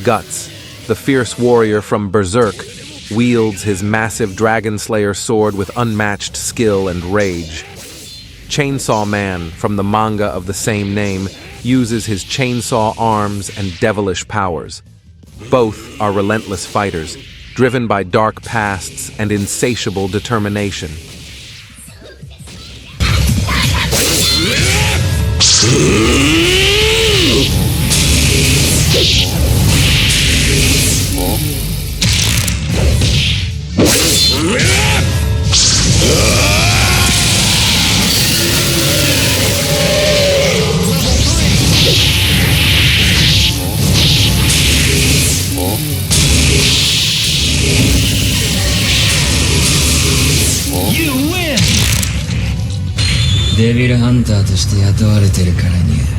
Guts, the fierce warrior from Berserk, wields his massive Dragonslayer sword with unmatched skill and rage. Chainsaw Man, from the manga of the same name, uses his chainsaw arms and devilish powers. Both are relentless fighters, driven by dark pasts and insatiable determination. You win! デビルハンターとして雇われてるからに